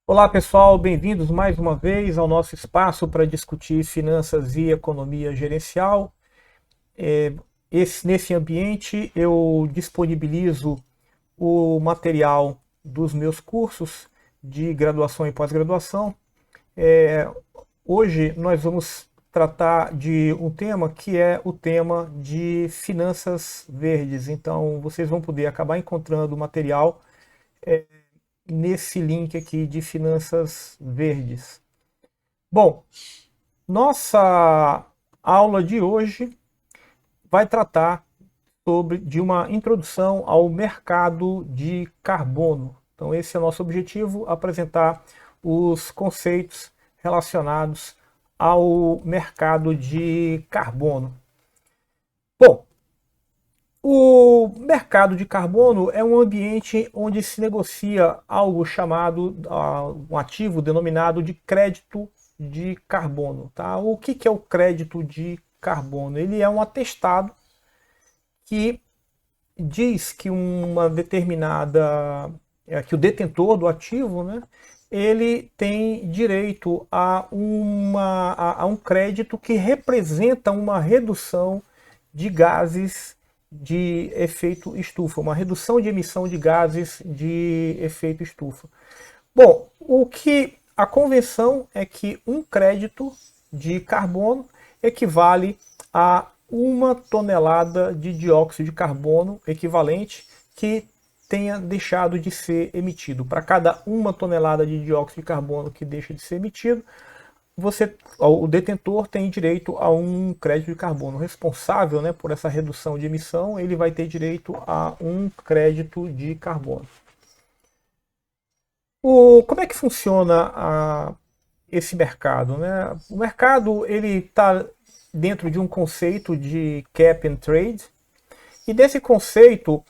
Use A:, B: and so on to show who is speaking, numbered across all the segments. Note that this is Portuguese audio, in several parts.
A: Olá pessoal, bem-vindos mais uma vez ao nosso espaço para discutir finanças e economia gerencial. Nesse ambiente eu disponibilizo o material dos meus cursos de graduação e pós-graduação. Hoje nós vamos tratar de um tema que é o tema de finanças verdes. Então vocês vão poder acabar encontrando material nesse link aqui de finanças verdes. Bom, nossa aula de hoje vai tratar de uma introdução ao mercado de carbono. Então esse é o nosso objetivo, apresentar os conceitos relacionados ao mercado de carbono. Bom, o mercado de carbono é um ambiente onde se negocia algo chamado, um ativo denominado de crédito de carbono. Tá? O que é o crédito de carbono? Ele é um atestado que diz que uma determinada, que o detentor do ativo, né, ele tem direito a um crédito que representa uma redução de gases de efeito estufa, uma redução de emissão de gases de efeito estufa. Bom, o que a convenção é que um crédito de carbono equivale a 1 tonelada de dióxido de carbono equivalente que tenha deixado de ser emitido. Para cada 1 tonelada de dióxido de carbono que deixa de ser emitido, o detentor tem direito a um crédito de carbono. O responsável, né, por essa redução de emissão, ele vai ter direito a um crédito de carbono. Como é que funciona esse mercado? Né? O mercado está dentro de um conceito de cap and trade, e desse conceito,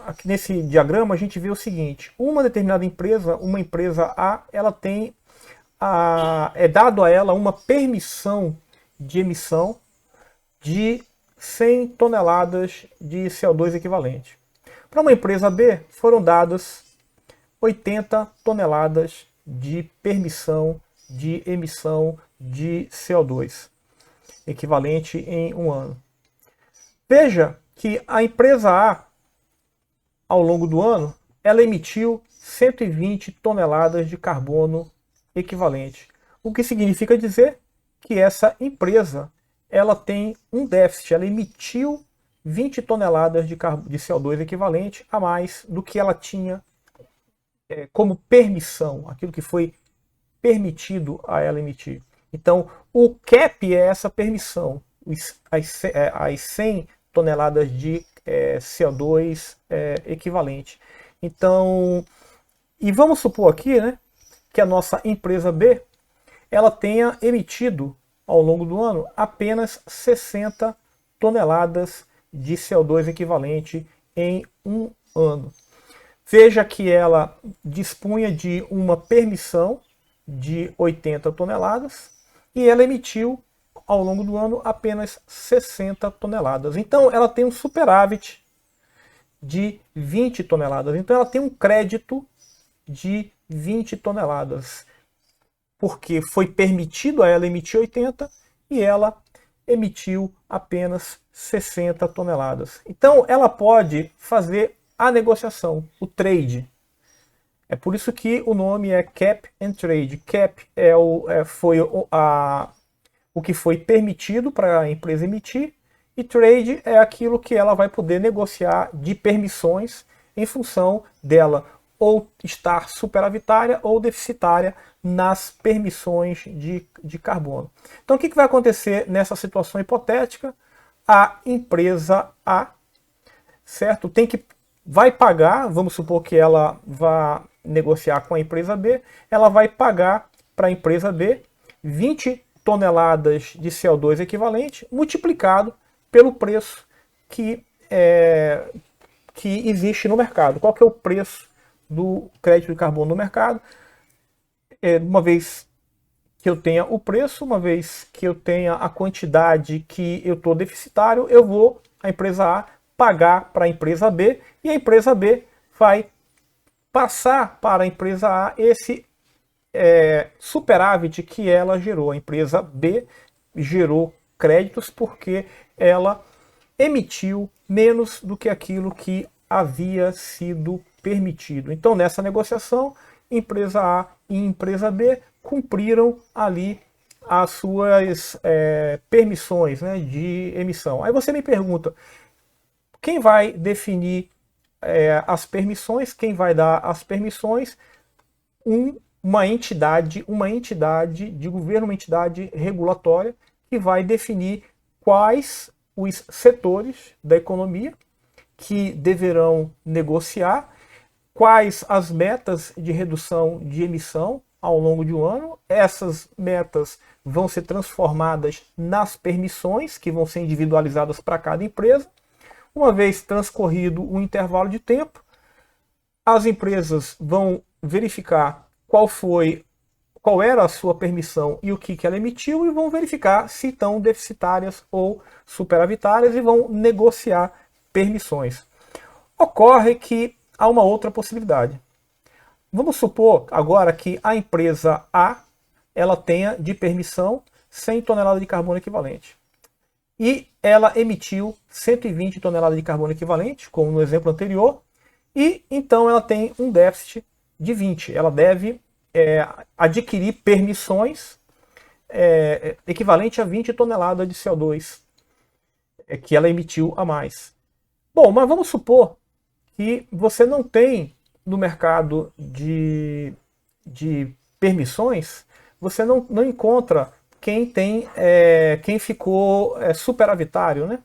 A: aqui nesse diagrama a gente vê o seguinte: uma determinada empresa, uma empresa A, ela tem é dado a ela uma permissão de emissão de 100 toneladas de CO2 equivalente. Para uma empresa B, foram dadas 80 toneladas de permissão de emissão de CO2 equivalente em um ano. Veja que a empresa A, ao longo do ano, ela emitiu 120 toneladas de carbono equivalente. O que significa dizer que essa empresa ela tem um déficit, ela emitiu 20 toneladas de CO2 equivalente a mais do que ela tinha como permissão, aquilo que foi permitido a ela emitir. Então, o cap é essa permissão, as 100 toneladas de CO2 equivalente. Então, e vamos supor aqui, né, que a nossa empresa B ela tenha emitido ao longo do ano apenas 60 toneladas de CO2 equivalente em um ano. Veja que ela dispunha de uma permissão de 80 toneladas e ela emitiu ao longo do ano apenas 60 toneladas. Então ela tem um superávit de 20 toneladas. Então ela tem um crédito de 20 toneladas, porque foi permitido a ela emitir 80 e ela emitiu apenas 60 toneladas. Então ela pode fazer a negociação, o trade. É por isso que o nome é Cap and Trade. Cap foi o que foi permitido para a empresa emitir, e trade é aquilo que ela vai poder negociar de permissões em função dela ou estar superavitária ou deficitária nas permissões de carbono. Então o que vai acontecer nessa situação hipotética? A empresa A, certo, vai pagar, vamos supor que ela vá negociar com a empresa B, ela vai pagar para a empresa B 20 toneladas de CO2 equivalente multiplicado pelo preço que existe no mercado. Qual que é o preço do crédito de carbono no mercado? Uma vez que eu tenha o preço, uma vez que eu tenha a quantidade que eu estou deficitário, eu vou, a empresa A, pagar para a empresa B, e a empresa B vai passar para a empresa A esse superávit que ela gerou. A empresa B gerou créditos porque ela emitiu menos do que aquilo que havia sido permitido. Então, nessa negociação, empresa A e empresa B cumpriram ali as suas permissões, né, de emissão. Aí você me pergunta, quem vai definir as permissões? Quem vai dar as permissões? Uma entidade de governo, uma entidade regulatória que vai definir quais os setores da economia que deverão negociar, quais as metas de redução de emissão ao longo de um ano. Essas metas vão ser transformadas nas permissões, que vão ser individualizadas para cada empresa. Uma vez transcorrido um intervalo de tempo, as empresas vão verificar qual era a sua permissão e o que ela emitiu, e vão verificar se estão deficitárias ou superavitárias e vão negociar permissões. Ocorre que há uma outra possibilidade. Vamos supor agora que a empresa A ela tenha de permissão 100 toneladas de carbono equivalente. E ela emitiu 120 toneladas de carbono equivalente, como no exemplo anterior, e então ela tem um déficit de 20. Ela deve adquirir permissões equivalente a 20 toneladas de CO2 que ela emitiu a mais. Bom, mas vamos supor que você não tem no mercado de permissões, você não encontra quem ficou superavitário, né?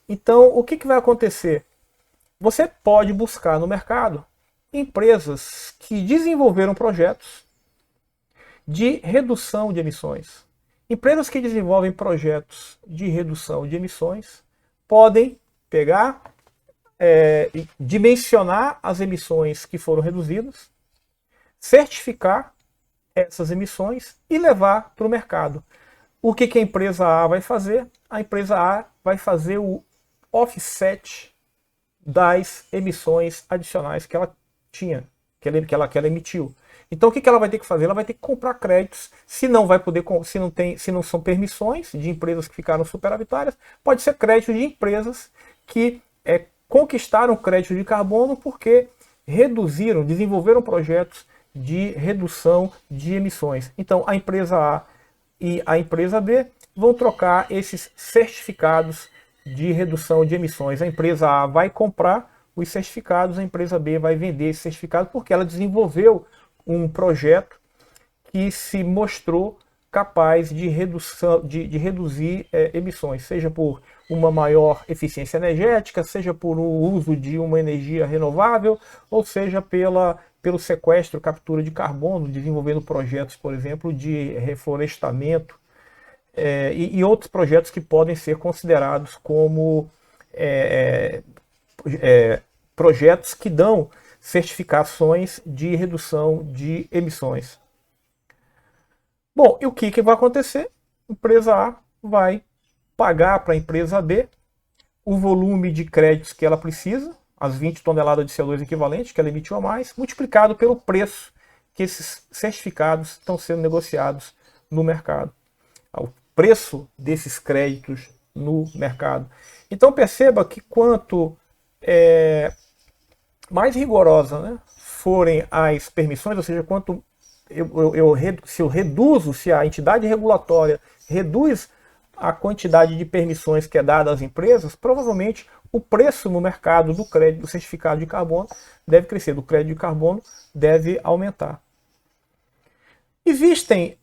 A: Então, o que vai acontecer? Você pode buscar no mercado empresas que desenvolveram projetos de redução de emissões. Empresas que desenvolvem projetos de redução de emissões podem pegar, dimensionar as emissões que foram reduzidas, certificar essas emissões e levar para o mercado. O que a empresa A vai fazer? A empresa A vai fazer o offset das emissões adicionais que ela tinha, que ela emitiu. Então o que ela vai ter que fazer? Ela vai ter que comprar créditos. Se não vai poder, se não são permissões de empresas que ficaram superavitárias, pode ser crédito de empresas que conquistaram crédito de carbono porque desenvolveram projetos de redução de emissões. Então a empresa A e a empresa B vão trocar esses certificados de redução de emissões. A empresa A vai comprar os certificados, a empresa B vai vender esse certificado porque ela desenvolveu um projeto que se mostrou capaz de reduzir emissões, seja por uma maior eficiência energética, seja por o uso de uma energia renovável, ou seja pelo sequestro, captura de carbono, desenvolvendo projetos, por exemplo, de reflorestamento e outros projetos que podem ser considerados como projetos que dão certificações de redução de emissões. Bom, e o que vai acontecer? A empresa A vai pagar para a empresa B o volume de créditos que ela precisa, as 20 toneladas de CO2 equivalente que ela emitiu a mais, multiplicado pelo preço que esses certificados estão sendo negociados no mercado. O preço desses créditos no mercado. Então perceba que quanto mais rigorosa, né, forem as permissões, ou seja, quanto se a entidade regulatória reduz a quantidade de permissões que é dada às empresas, provavelmente o preço no mercado do crédito, do certificado de carbono, deve crescer, do crédito de carbono deve aumentar. Existem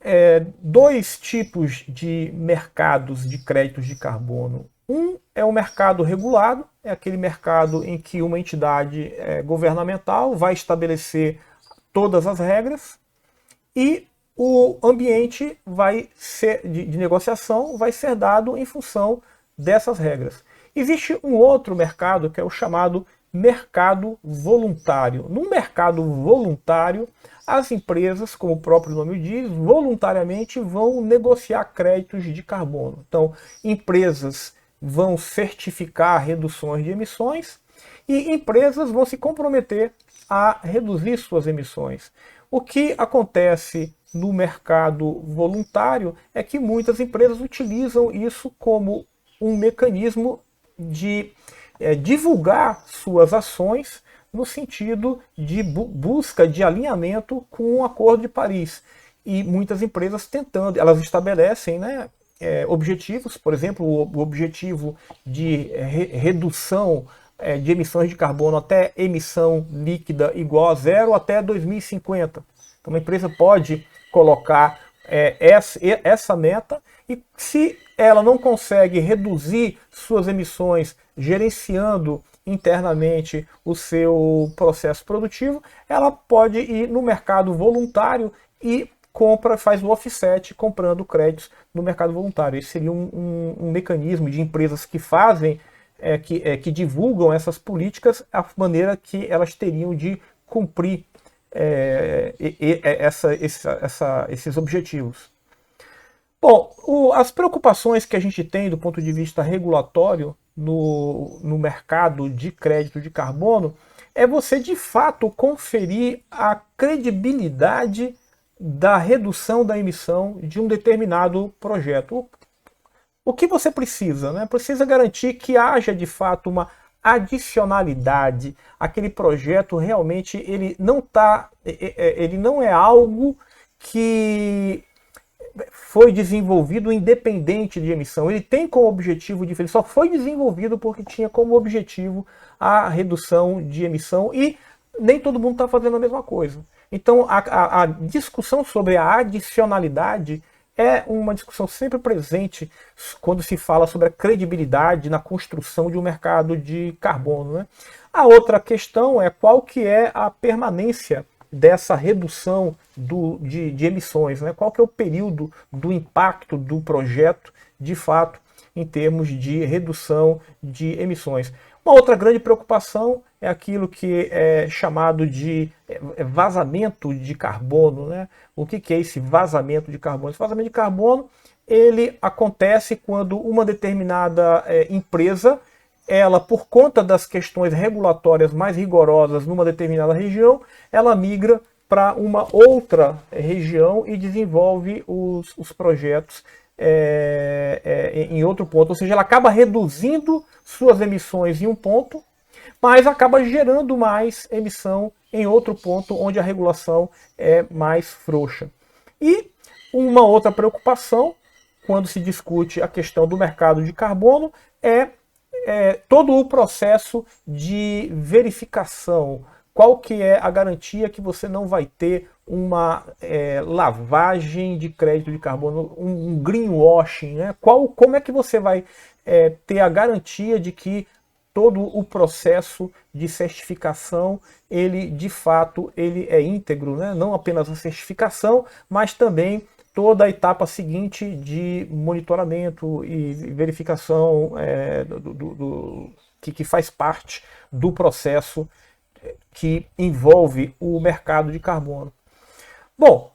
A: dois tipos de mercados de créditos de carbono. Um é o mercado regulado, é aquele mercado em que uma entidade governamental vai estabelecer todas as regras e o ambiente de negociação vai ser dado em função dessas regras. Existe um outro mercado que é o chamado mercado voluntário. No mercado voluntário, as empresas, como o próprio nome diz, voluntariamente vão negociar créditos de carbono. Então, empresas vão certificar reduções de emissões e empresas vão se comprometer a reduzir suas emissões. O que acontece no mercado voluntário é que muitas empresas utilizam isso como um mecanismo de divulgar suas ações no sentido de busca de alinhamento com o Acordo de Paris. E muitas empresas tentando, elas estabelecem, né, objetivos, por exemplo, o objetivo de redução de emissões de carbono até emissão líquida igual a zero até 2050. Então, uma empresa pode colocar essa meta e, se ela não consegue reduzir suas emissões gerenciando internamente o seu processo produtivo, ela pode ir no mercado voluntário e faz o offset comprando créditos no mercado voluntário. Esse seria um mecanismo de empresas que fazem, que divulgam essas políticas, a maneira que elas teriam de cumprir esses objetivos. Bom, as preocupações que a gente tem do ponto de vista regulatório no mercado de crédito de carbono é você, de fato, conferir a credibilidade da redução da emissão de um determinado projeto. O que você precisa, né? Precisa garantir que haja, de fato, uma adicionalidade. Aquele projeto realmente ele não é algo que foi desenvolvido independente de emissão. Ele tem como objetivo diferente, só foi desenvolvido porque tinha como objetivo a redução de emissão e nem todo mundo está fazendo a mesma coisa. Então a discussão sobre a adicionalidade é uma discussão sempre presente quando se fala sobre a credibilidade na construção de um mercado de carbono, né? A outra questão é qual que é a permanência dessa redução de emissões, né? Qual que é o período do impacto do projeto, de fato, em termos de redução de emissões. Uma outra grande preocupação é aquilo que é chamado de vazamento de carbono, né? O que é esse vazamento de carbono? Esse vazamento de carbono ele acontece quando uma determinada empresa, ela, por conta das questões regulatórias mais rigorosas numa determinada região, ela migra para uma outra região e desenvolve os projetos em outro ponto. Ou seja, ela acaba reduzindo suas emissões em um ponto, mas acaba gerando mais emissão em outro ponto onde a regulação é mais frouxa. E uma outra preocupação, quando se discute a questão do mercado de carbono, é todo o processo de verificação. Qual que é a garantia que você não vai ter uma lavagem de crédito de carbono, um greenwashing, né? Como é que você vai ter a garantia de que todo o processo de certificação, ele de fato ele é íntegro, né? Não apenas a certificação, mas também toda a etapa seguinte de monitoramento e verificação que faz parte do processo que envolve o mercado de carbono. Bom,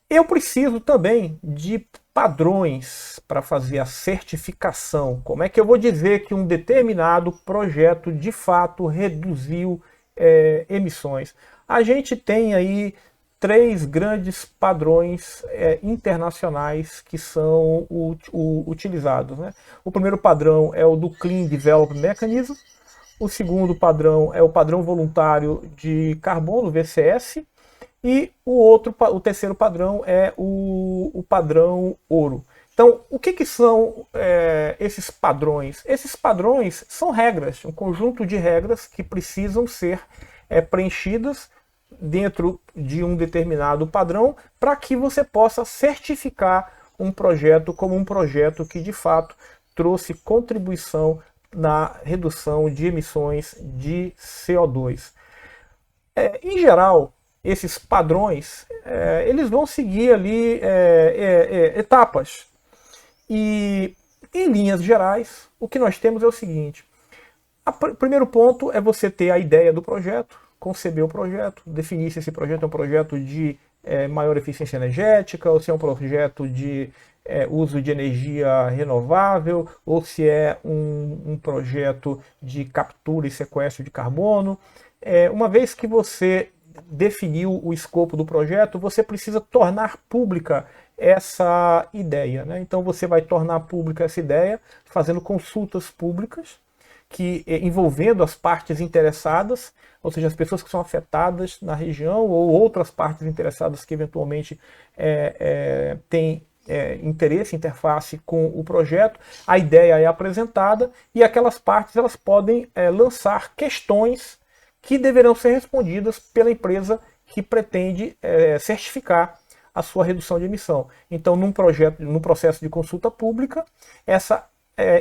A: eu preciso também de padrões para fazer a certificação. Como é que eu vou dizer que um determinado projeto de fato reduziu emissões? A gente tem aí 3 grandes padrões internacionais que são utilizados, né? O primeiro padrão é o do Clean Development Mechanism. O segundo padrão é o padrão voluntário de carbono, VCS. E o terceiro padrão é o padrão ouro. Então, o que são esses padrões? Esses padrões são regras, um conjunto de regras que precisam ser preenchidas dentro de um determinado padrão para que você possa certificar um projeto como um projeto que de fato trouxe contribuição na redução de emissões de CO2. Em geral, esses padrões eles vão seguir ali etapas. E, em linhas gerais, o que nós temos é o seguinte. O primeiro ponto é você ter a ideia do projeto, conceber o projeto, definir se esse projeto é um projeto de maior eficiência energética, ou se é um projeto de uso de energia renovável, ou se é um projeto de captura e sequestro de carbono. Uma vez que você definiu o escopo do projeto, você precisa tornar pública essa ideia, né? Então você vai tornar pública essa ideia fazendo consultas públicas envolvendo as partes interessadas, ou seja, as pessoas que são afetadas na região ou outras partes interessadas que eventualmente têm interesse, interface com o projeto. A ideia é apresentada e aquelas partes elas podem lançar questões que deverão ser respondidas pela empresa que pretende certificar a sua redução de emissão. Então, num processo de consulta pública, essa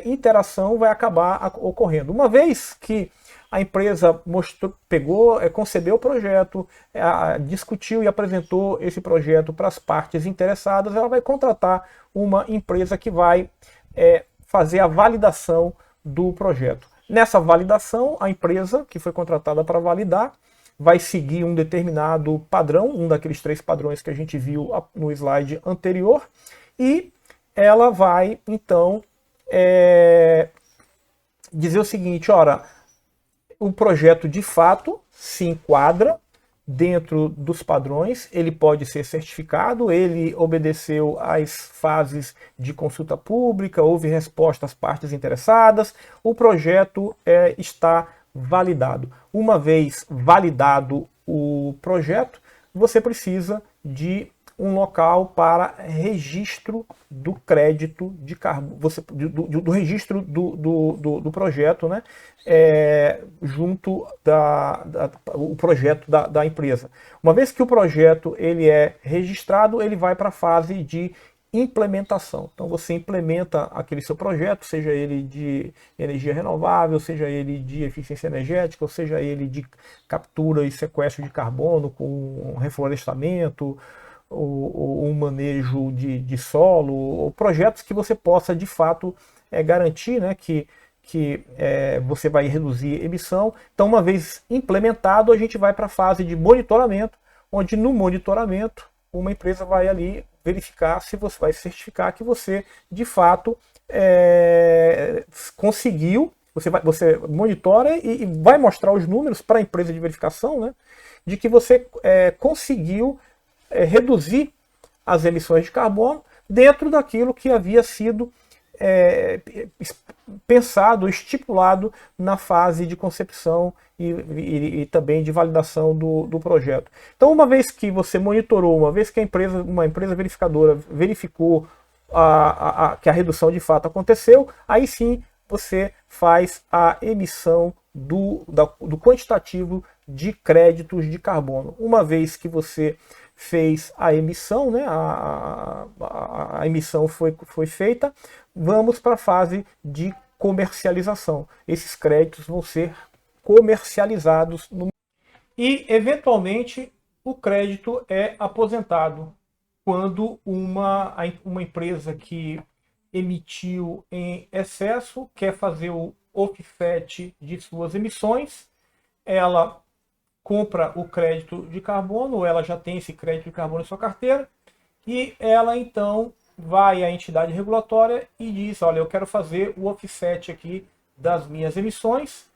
A: interação vai acabar ocorrendo. Uma vez que a empresa concebeu o projeto, discutiu e apresentou esse projeto para as partes interessadas, ela vai contratar uma empresa que vai fazer a validação do projeto. Nessa validação, a empresa que foi contratada para validar vai seguir um determinado padrão, um daqueles 3 padrões que a gente viu no slide anterior, e ela vai, então, dizer o seguinte: ora, o projeto de fato se enquadra dentro dos padrões, ele pode ser certificado, ele obedeceu às fases de consulta pública, houve resposta às partes interessadas, o projeto está validado. Uma vez validado o projeto, você precisa de um local para registro do crédito de carbono, do registro do projeto, né? Junto o projeto da empresa. Uma vez que o projeto ele é registrado, ele vai para a fase de implementação. Então você implementa aquele seu projeto, seja ele de energia renovável, seja ele de eficiência energética, ou seja ele de captura e sequestro de carbono com reflorestamento, ou um manejo de solo, ou projetos que você possa de fato garantir, né, que você vai reduzir emissão. Então, uma vez implementado, a gente vai para a fase de monitoramento, onde no monitoramento uma empresa vai ali verificar se você vai certificar que você de fato conseguiu. Você monitora e vai mostrar os números para a empresa de verificação, né, de que você conseguiu reduzir as emissões de carbono dentro daquilo que havia sido pensado, estipulado na fase de concepção e também de validação do projeto. Então, uma vez que você monitorou, uma vez que uma empresa verificadora verificou que a redução de fato aconteceu, aí sim você faz a emissão do quantitativo de créditos de carbono. Uma vez que você fez a emissão, né, a emissão foi feita, vamos para a fase de comercialização. Esses créditos vão ser comercializados e, eventualmente, o crédito é aposentado quando uma empresa que emitiu em excesso quer fazer o offset de suas emissões, ela compra o crédito de carbono, ou ela já tem esse crédito de carbono em sua carteira, e ela então vai à entidade regulatória e diz: olha, eu quero fazer o offset aqui das minhas emissões,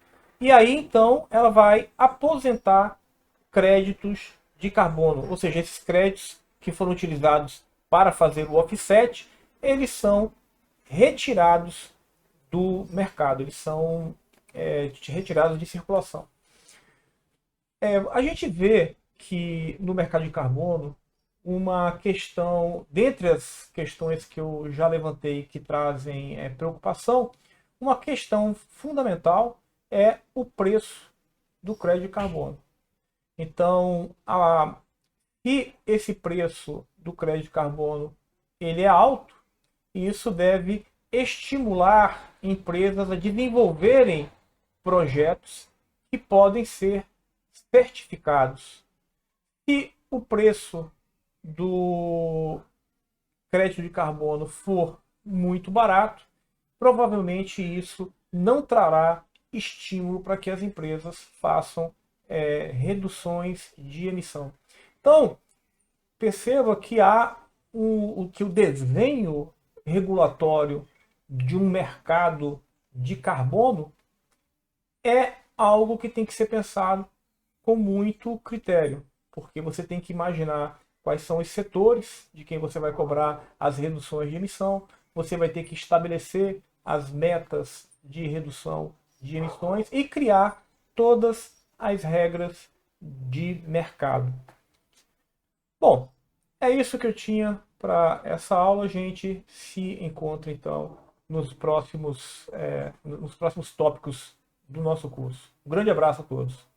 A: e aí então ela vai aposentar créditos de carbono, ou seja, esses créditos que foram utilizados para fazer o offset, eles são retirados do mercado, eles são retirados de circulação. A gente vê que no mercado de carbono, uma questão, dentre as questões que eu já levantei que trazem preocupação, uma questão fundamental é o preço do crédito de carbono. Então, se esse preço do crédito de carbono ele é alto, isso deve estimular empresas a desenvolverem projetos que podem ser certificados. Se o preço do crédito de carbono for muito barato, provavelmente isso não trará estímulo para que as empresas façam reduções de emissão. Então, perceba que há que o desenho regulatório de um mercado de carbono é algo que tem que ser pensado com muito critério, porque você tem que imaginar quais são os setores de quem você vai cobrar as reduções de emissão, você vai ter que estabelecer as metas de redução de emissões e criar todas as regras de mercado. Bom, é isso que eu tinha para essa aula. A gente se encontra então nos próximos tópicos do nosso curso. Um grande abraço a todos.